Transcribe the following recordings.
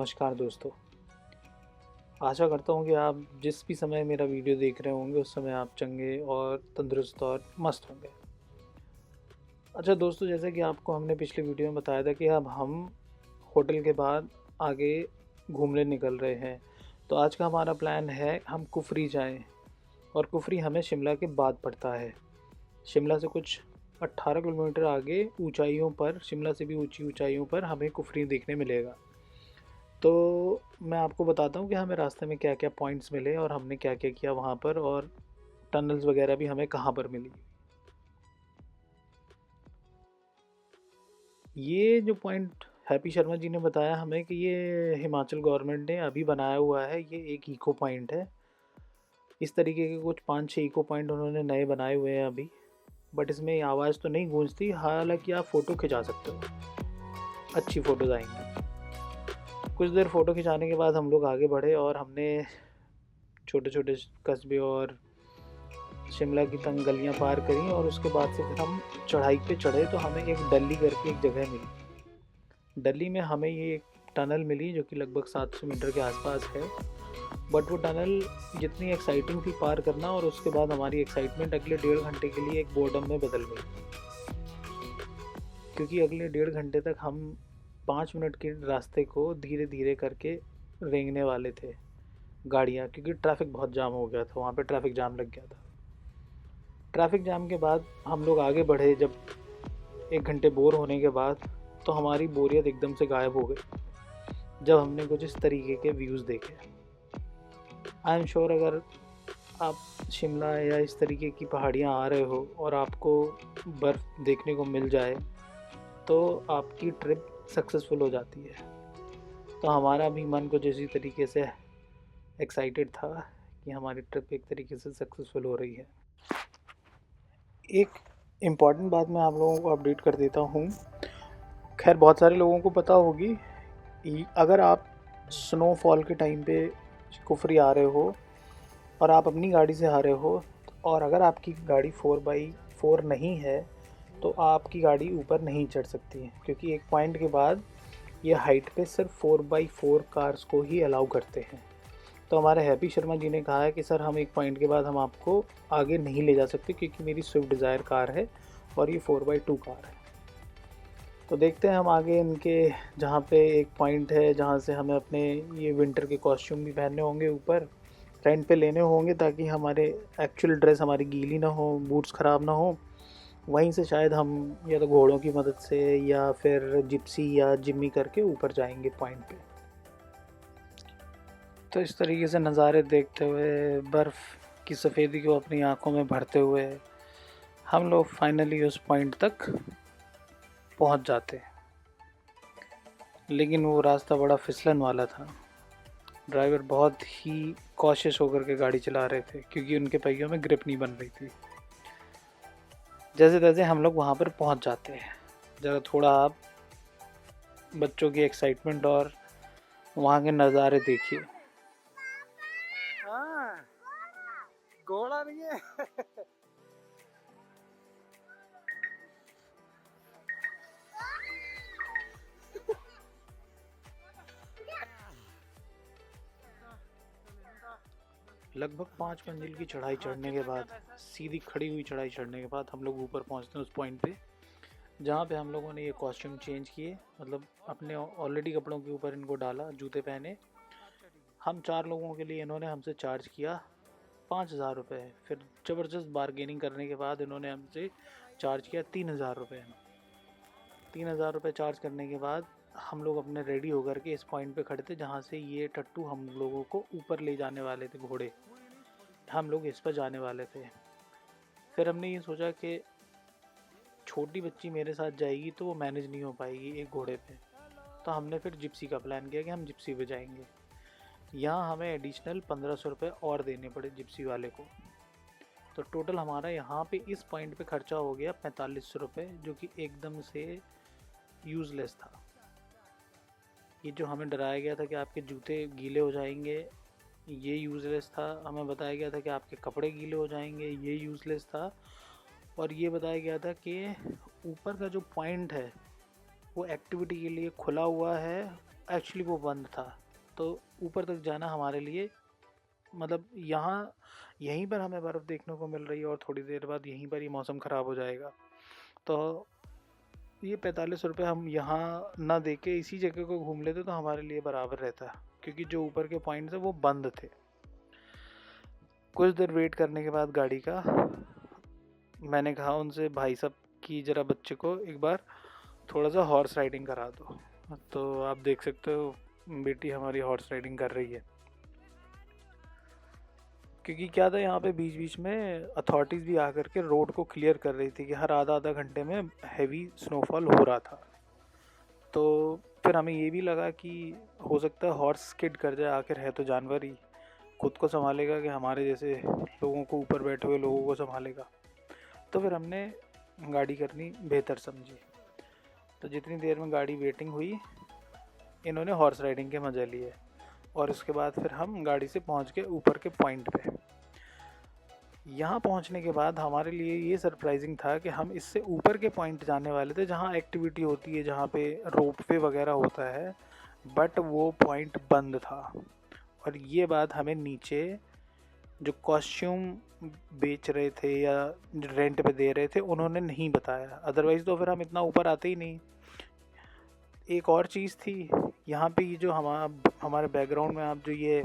नमस्कार दोस्तों। आशा करता हूँ कि आप जिस भी समय मेरा वीडियो देख रहे होंगे उस समय आप चंगे और तंदुरुस्त और मस्त होंगे। अच्छा दोस्तों, जैसे कि आपको हमने पिछले वीडियो में बताया था कि अब हम होटल के बाद आगे घूमने निकल रहे हैं। तो आज का हमारा प्लान है हम कुफरी जाएं, और कुफरी हमें शिमला के बाद पड़ता है। शिमला से कुछ 18 किलोमीटर आगे ऊंचाइयों पर, शिमला से भी ऊंची ऊंचाइयों पर हमें कुफरी देखने मिलेगा। तो मैं आपको बताता हूँ कि हमें रास्ते में क्या क्या पॉइंट्स मिले और हमने क्या क्या किया वहाँ पर, और टनल्स वगैरह भी हमें कहाँ पर मिली। ये जो पॉइंट हैप्पी शर्मा जी ने बताया हमें कि ये हिमाचल गवर्नमेंट ने अभी बनाया हुआ है, ये एक इको पॉइंट है। इस तरीके के कुछ 5-6 इको पॉइंट उन्होंने नए बनाए हुए हैं अभी, बट इसमें आवाज़ तो नहीं गूंजती। हालांकि आप फ़ोटो खिंचा सकते हो, अच्छी फ़ोटोज़ आएंगी। कुछ देर फ़ोटो खिंचाने के बाद हम लोग आगे बढ़े और हमने छोटे छोटे कस्बे और शिमला की तंग गलियां पार करी, और उसके बाद से फिर हम चढ़ाई पे चढ़े तो हमें एक डली करके एक जगह मिली। डली में हमें ये एक टनल मिली जो कि लगभग 700 मीटर के आसपास है। बट वो टनल जितनी एक्साइटिंग थी पार करना, और उसके बाद हमारी एक्साइटमेंट अगले 1.5 घंटे के लिए एक बोर्डम में बदल गई, क्योंकि अगले 1.5 घंटे तक हम 5 मिनट के रास्ते को धीरे धीरे करके रेंगने वाले थे गाड़ियाँ, क्योंकि ट्रैफिक बहुत जाम हो गया था, वहाँ पे ट्रैफिक जाम लग गया था। ट्रैफिक जाम के बाद हम लोग आगे बढ़े। जब 1 घंटे बोर होने के बाद तो हमारी बोरियत एकदम से गायब हो गई जब हमने कुछ इस तरीके के व्यूज़ देखे। आई एम श्योर अगर आप शिमला या इस तरीके की पहाड़ियाँ आ रहे हो और आपको बर्फ़ देखने को मिल जाए तो आपकी ट्रिप सक्सेसफुल हो जाती है। तो हमारा भी मन कुछ इसी तरीके से एक्साइटेड था कि हमारी ट्रिप एक तरीके से सक्सेसफुल हो रही है। एक इम्पॉर्टेंट बात मैं आप लोगों को अपडेट कर देता हूँ। खैर बहुत सारे लोगों को पता होगी, अगर आप स्नोफॉल के टाइम पे कुफरी आ रहे हो और आप अपनी गाड़ी से आ रहे हो, और अगर आपकी गाड़ी 4x4 नहीं है तो आपकी गाड़ी ऊपर नहीं चढ़ सकती है, क्योंकि एक पॉइंट के बाद ये हाइट पे सिर्फ 4x4 कार्स को ही अलाउ करते हैं। तो हमारे हैप्पी शर्मा जी ने कहा है कि सर हम एक पॉइंट के बाद हम आपको आगे नहीं ले जा सकते, क्योंकि मेरी स्विफ्ट डिज़ायर कार है और ये 4x2 कार है। तो देखते हैं हम आगे इनके, जहाँ पे एक पॉइंट है जहाँ से हमें अपने ये विंटर के कॉस्ट्यूम भी पहनने होंगे, ऊपर रेंट पे लेने होंगे, ताकि हमारे एक्चुअल ड्रेस हमारी गीली ना हो, बूट्स ख़राब ना हो। वहीं से शायद हम या तो घोड़ों की मदद से या फिर जिप्सी या जिम्मी करके ऊपर जाएंगे पॉइंट पे। तो इस तरीके से नज़ारे देखते हुए, बर्फ़ की सफ़ेदी को अपनी आंखों में भरते हुए हम लोग फाइनली उस पॉइंट तक पहुंच जाते हैं। लेकिन वो रास्ता बड़ा फिसलन वाला था। ड्राइवर बहुत ही कॉशियस होकर के गाड़ी चला रहे थे, क्योंकि उनके पहियों में ग्रिप नहीं बन रही थी। जैसे तैसे हम लोग वहाँ पर पहुँच जाते हैं। ज़रा थोड़ा आप बच्चों की एक्साइटमेंट और वहाँ के नज़ारे देखिए। हाँ, घोड़ा नहीं है। लगभग 5 मंजिल की चढ़ाई चढ़ने के बाद, सीधी खड़ी हुई चढ़ाई चढ़ने के बाद हम लोग ऊपर पहुँचते हैं उस पॉइंट पे, जहाँ पे हम लोगों ने ये कॉस्ट्यूम चेंज किए, मतलब अपने ऑलरेडी कपड़ों के ऊपर इनको डाला, जूते पहने। हम 4 लोगों के लिए इन्होंने हमसे चार्ज किया 5,000 रुपये। फिर ज़बरदस्त बारगेनिंग करने के बाद इन्होंने हमसे चार्ज किया 3,000 रुपये। 3,000 रुपये चार्ज करने के बाद हम लोग अपने रेडी होकर के इस पॉइंट पे खड़े थे, जहाँ से ये टट्टू हम लोगों को ऊपर ले जाने वाले थे, घोड़े हम लोग इस पर जाने वाले थे। फिर हमने ये सोचा कि छोटी बच्ची मेरे साथ जाएगी तो वो मैनेज नहीं हो पाएगी एक घोड़े पे, तो हमने फिर जिप्सी का प्लान किया कि हम जिप्सी पे जाएंगे। यहाँ हमें एडिशनल 1,500 रुपये और देने पड़े जिप्सी वाले को। तो टोटल हमारा यहाँ पे इस पॉइंट पे खर्चा हो गया 4,500 रुपये, जो कि एकदम से यूज़लेस था। ये जो हमें डराया गया था कि आपके जूते गीले हो जाएंगे, ये यूज़लेस था। हमें बताया गया था कि आपके कपड़े गीले हो जाएंगे, ये यूज़लेस था। और ये बताया गया था कि ऊपर का जो पॉइंट है वो एक्टिविटी के लिए खुला हुआ है, एक्चुअली वो बंद था। तो ऊपर तक जाना हमारे लिए मतलब यहीं पर हमें बर्फ़ देखने को मिल रही है और थोड़ी देर बाद यहीं पर ही मौसम ख़राब हो जाएगा। तो ये 45 रुपये हम यहाँ ना दे के इसी जगह को घूम लेते तो हमारे लिए बराबर रहता, क्योंकि जो ऊपर के पॉइंट्स हैं वो बंद थे। कुछ देर वेट करने के बाद गाड़ी का मैंने कहा उनसे, भाई साहब कि ज़रा बच्चे को एक बार थोड़ा सा हॉर्स राइडिंग करा दो। तो आप देख सकते हो बेटी हमारी हॉर्स राइडिंग कर रही है, क्योंकि क्या था यहाँ पे बीच बीच में अथॉरिटीज़ भी आकर के रोड को क्लियर कर रही थी कि हर आधा घंटे में हैवी स्नोफॉल हो रहा था। तो फिर हमें ये भी लगा कि हो सकता है हॉर्स स्किड कर जाए, आखिर है तो जानवर ही, खुद को संभालेगा कि हमारे जैसे लोगों को ऊपर बैठे हुए लोगों को संभालेगा। तो फिर हमने गाड़ी करनी बेहतर समझी। तो जितनी देर में गाड़ी वेटिंग हुई, इन्होंने हॉर्स राइडिंग के मज़े लिए और उसके बाद फिर हम गाड़ी से पहुंच गए ऊपर के पॉइंट पे। यहाँ पहुंचने के बाद हमारे लिए ये सरप्राइजिंग था कि हम इससे ऊपर के पॉइंट जाने वाले थे जहाँ एक्टिविटी होती है, जहाँ पे रोपवे वगैरह होता है, बट वो पॉइंट बंद था। और ये बात हमें नीचे जो कॉस्ट्यूम बेच रहे थे या रेंट पे दे रहे थे उन्होंने नहीं बताया, अदरवाइज़ तो फिर हम इतना ऊपर आते ही नहीं। एक और चीज़ थी, यहाँ पे ये जो हमारे बैकग्राउंड में आप जो ये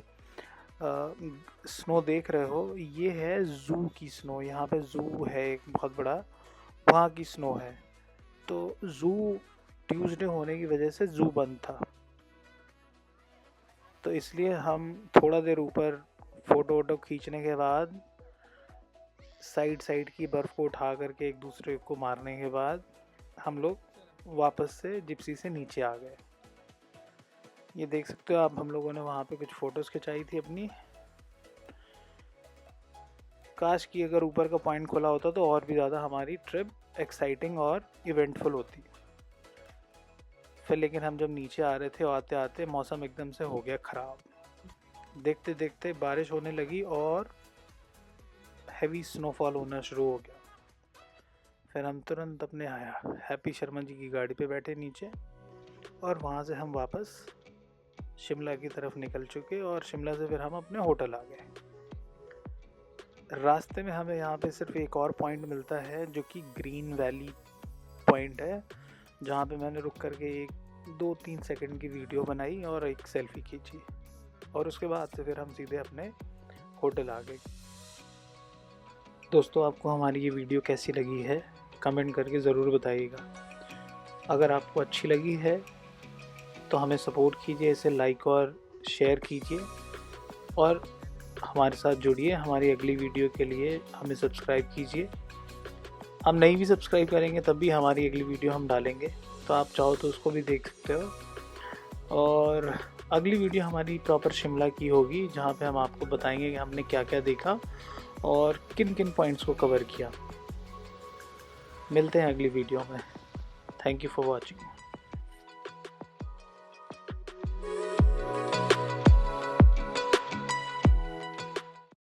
स्नो देख रहे हो, ये है ज़ू की स्नो। यहाँ पे ज़ू है एक बहुत बड़ा, वहाँ की स्नो है। तो ज़ू ट्यूसडे होने की वजह से ज़ू बंद था, तो इसलिए हम थोड़ा देर ऊपर फ़ोटो वोटो खींचने के बाद साइड की बर्फ़ को उठा करके एक दूसरे को मारने के बाद हम लोग वापस से जिप्सी से नीचे आ गए। ये देख सकते हो आप, हम लोगों ने वहाँ पे कुछ फ़ोटोज़ खिंचाई थी अपनी। काश कि अगर ऊपर का पॉइंट खुला होता तो और भी ज़्यादा हमारी ट्रिप एक्साइटिंग और इवेंटफुल होती। फिर लेकिन हम जब नीचे आ रहे थे, आते आते मौसम एकदम से हो गया ख़राब। देखते देखते बारिश होने लगी और हैवी स्नोफॉल होना शुरू हो गया। फिर हम तुरंत अपने हैप्पी शर्मा जी की गाड़ी पे बैठे नीचे और वहाँ से हम वापस शिमला की तरफ निकल चुके और शिमला से फिर हम अपने होटल आ गए। रास्ते में हमें यहाँ पे सिर्फ एक और पॉइंट मिलता है जो कि ग्रीन वैली पॉइंट है, जहाँ पे मैंने रुक करके एक 2-3 सेकंड की वीडियो बनाई और एक सेल्फी खींची और उसके बाद से फिर हम सीधे अपने होटल आ गए। दोस्तों, आपको हमारी ये वीडियो कैसी लगी है कमेंट करके ज़रूर बताइएगा। अगर आपको अच्छी लगी है तो हमें सपोर्ट कीजिए, इसे लाइक और शेयर कीजिए और हमारे साथ जुड़िए। हमारी अगली वीडियो के लिए हमें सब्सक्राइब कीजिए। हम नहीं भी सब्सक्राइब करेंगे तब भी हमारी अगली वीडियो हम डालेंगे, तो आप चाहो तो उसको भी देख सकते हो। और अगली वीडियो हमारी प्रॉपर शिमला की होगी, जहाँ पे हम आपको बताएंगे कि हमने क्या क्या देखा और किन किन पॉइंट्स को कवर किया। मिलते हैं अगली वीडियो में। Thank you for watching.